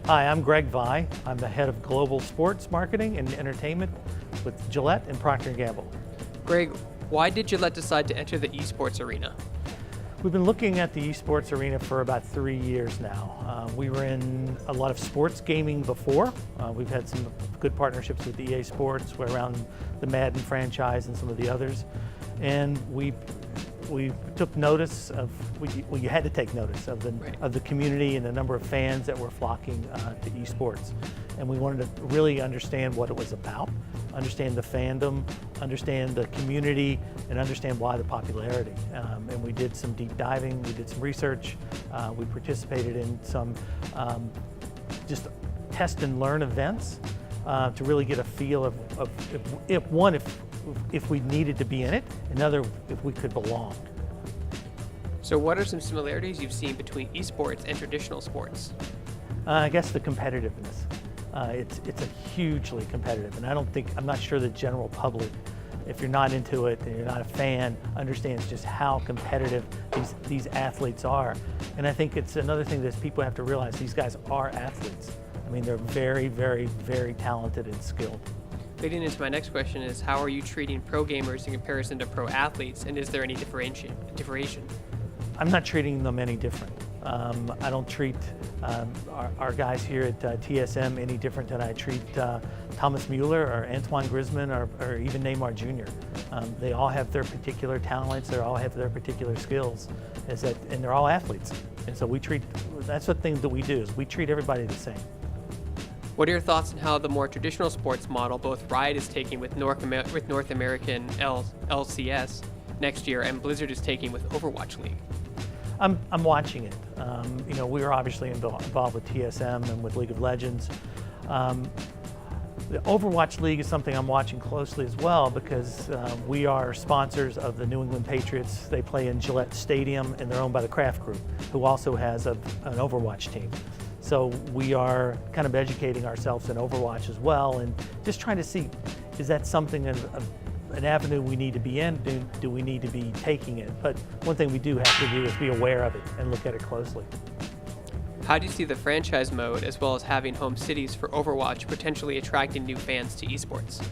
Hi, I'm Greg Vi. I'm the head of Global Sports Marketing and Entertainment with Gillette and Procter & Gamble. Greg, why did Gillette decide to enter the esports arena? We've been looking at the esports arena for about 3 years now. We were in a lot of sports gaming before. We've had some good partnerships with EA Sports around the Madden franchise and some of the others. And we took notice of, you had to take notice of the community and the number of fans that were flocking to esports. And we wanted to really understand what it was about, understand the fandom, understand the community, and understand why the popularity. And we did some deep diving, we did some research, we participated in some just test and learn events to really get a feel of if we needed to be in it, another, if we could belong. So what are some similarities you've seen between esports and traditional sports? I guess the competitiveness. It's a hugely competitive, and I'm not sure the general public, if you're not into it and you're not a fan, understands just how competitive these athletes are. And I think it's another thing that people have to realize, these guys are athletes. I mean, they're very, very, very talented and skilled. Leading into my next question is, how are you treating pro gamers in comparison to pro athletes, and is there any differentiation? I'm not treating them any different. I don't treat our guys here at TSM any different than I treat Thomas Mueller or Antoine Griezmann or even Neymar Jr. They all have their particular talents, they all have their particular skills, and they're all athletes. And so that's the thing that we do, is we treat everybody the same. What are your thoughts on how the more traditional sports model both Riot is taking with North American LCS next year and Blizzard is taking with Overwatch League? I'm watching it. You know, we are obviously involved with TSM and with League of Legends. The Overwatch League is something I'm watching closely as well, because we are sponsors of the New England Patriots. They play in Gillette Stadium, and they're owned by the Kraft Group, who also has an Overwatch team. So we are kind of educating ourselves in Overwatch as well, and just trying to see, is that something, an avenue we need to be in? Do we need to be taking it? But one thing we do have to do is be aware of it and look at it closely. How do you see the franchise mode, as well as having home cities for Overwatch, potentially attracting new fans to esports?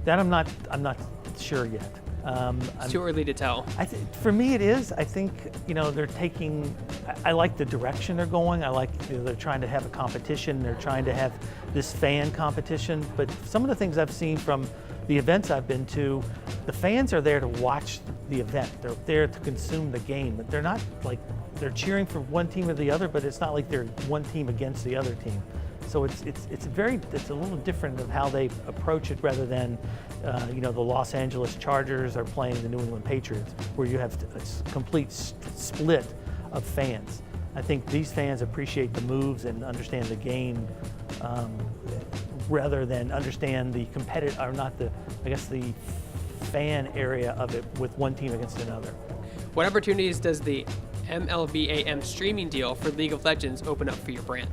That I'm not sure yet. It's too early to tell. For me, it is. I think, you know, they're taking. I like the direction they're going. I like, you know, they're trying to have a competition. They're trying to have this fan competition. But some of the things I've seen from the events I've been to, the fans are there to watch the event. They're there to consume the game. But they're not like they're cheering for one team or the other. But it's not like they're one team against the other team. So it's a little different of how they approach it, rather than you know, the Los Angeles Chargers are playing the New England Patriots, where you have a complete split of fans. I think these fans appreciate the moves and understand the game, rather than understand the competitive, or not the, I guess, the fan area of it with one team against another. What opportunities does the MLBAM streaming deal for League of Legends open up for your brand?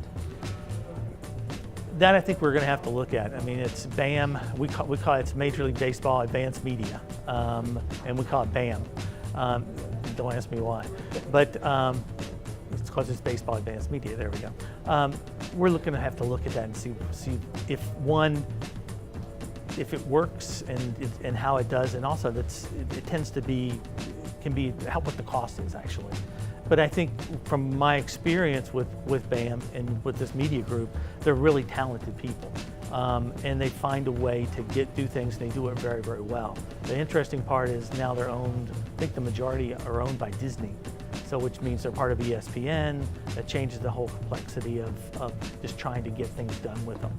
That I think we're going to have to look at. I mean, it's BAM. We call it, it's Major League Baseball Advanced Media, and we call it BAM. Don't ask me why, but it's because it's Baseball Advanced Media. There we go. We're looking to have to look at that and see if it works and how it does, and also it tends to be what the cost is actually. But I think from my experience with BAM and with this media group, they're really talented people. And they find a way to do things, and they do it very, very well. The interesting part is now they're owned, I think the majority are owned by Disney. So which means they're part of ESPN. That changes the whole complexity of just trying to get things done with them.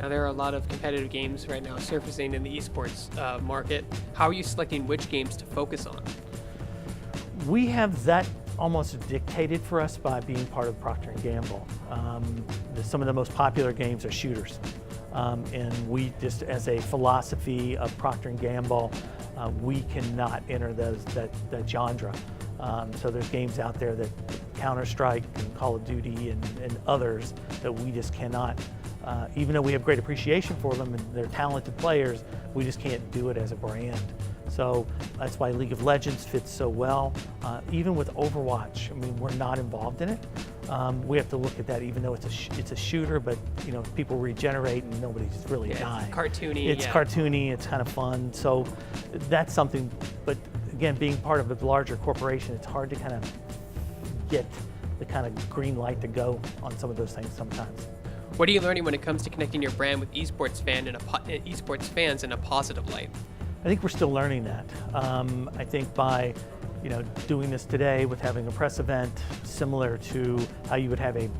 Now, there are a lot of competitive games right now surfacing in the esports market. How are you selecting which games to focus on? We have that almost dictated for us by being part of Procter & Gamble. Some of the most popular games are shooters. And we just, as a philosophy of Procter & Gamble, we cannot enter that genre. So there's games out there that Counter-Strike and Call of Duty and others that we just cannot, even though we have great appreciation for them and they're talented players, we just can't do it as a brand. So that's why League of Legends fits so well. Even with Overwatch, I mean, we're not involved in it. We have to look at that, even though it's a shooter, but people regenerate and nobody's really dying. It's cartoony. It's cartoony. It's kind of fun. So that's something. But again, being part of a larger corporation, it's hard to kind of get the kind of green light to go on some of those things sometimes. What are you learning when it comes to connecting your brand with esports fans in a positive light? I think we're still learning that. I think by doing this today with having a press event similar to how you would have a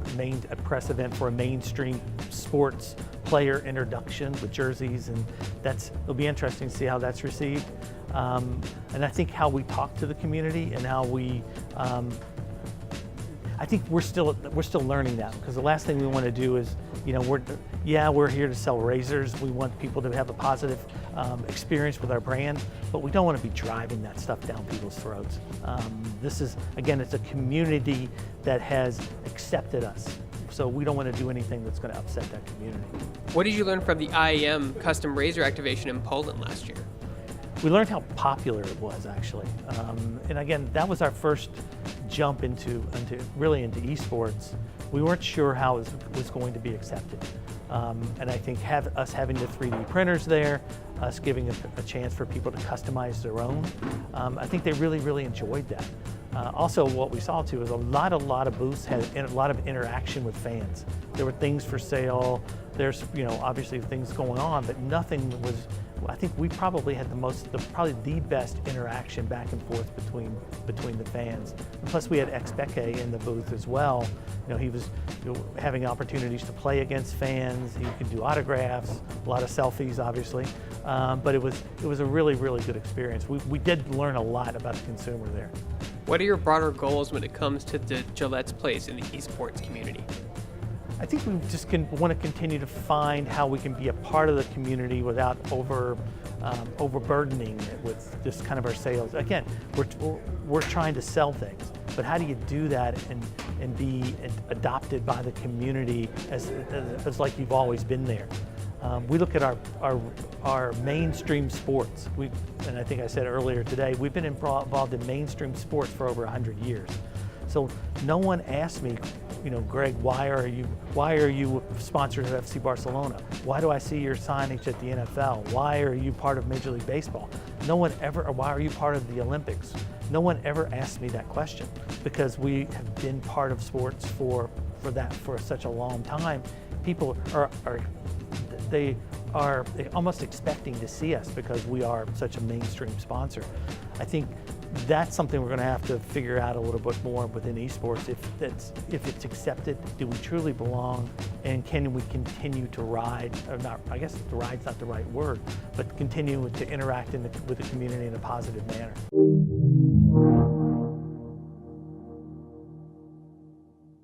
press event for a mainstream sports player introduction with jerseys, and it'll be interesting to see how that's received. And I think how we talk to the community and how we I think we're still learning that, because the last thing we want to do is, we're here to sell razors. We want people to have a positive experience with our brand, but we don't want to be driving that stuff down people's throats. This is, again, it's a community that has accepted us. So we don't want to do anything that's going to upset that community. What did you learn from the IAM custom razor activation in Poland last year? We learned how popular it was, actually. And again, that was our first jump into esports. We weren't sure how it was going to be accepted. And I think us having the 3D printers there, us giving a chance for people to customize their own, I think they really, really enjoyed that. Also, what we saw too is a lot of booths had a lot of interaction with fans. There were things for sale. There's obviously things going on, but nothing was. I think we probably had probably the best interaction back and forth between the fans. And plus, we had Expeke in the booth as well. He was having opportunities to play against fans. He could do autographs, a lot of selfies, obviously. But it was a really, really good experience. We did learn a lot about the consumer there. What are your broader goals when it comes to the Gillette's place in the esports community? I think we just want to continue to find how we can be a part of the community without overburdening it with just kind of our sales. Again, we're trying to sell things, but how do you do that and be adopted by the community as like you've always been there? We look at our mainstream sports. And I think I said earlier today, we've been involved in mainstream sports for over 100 years. So no one asked me, Greg, why are you sponsors of FC Barcelona? Why do I see your signage at the NFL? Why are you part of Major League Baseball? No one ever, or why are you part of the Olympics? No one ever asked me that question, because we have been part of sports for such a long time. People are almost expecting to see us because we are such a mainstream sponsor. I think that's something we're going to have to figure out a little bit more within esports. If it's accepted, do we truly belong, and can we continue to ride, or not? I guess the ride's not the right word, but continue to interact with the community in a positive manner.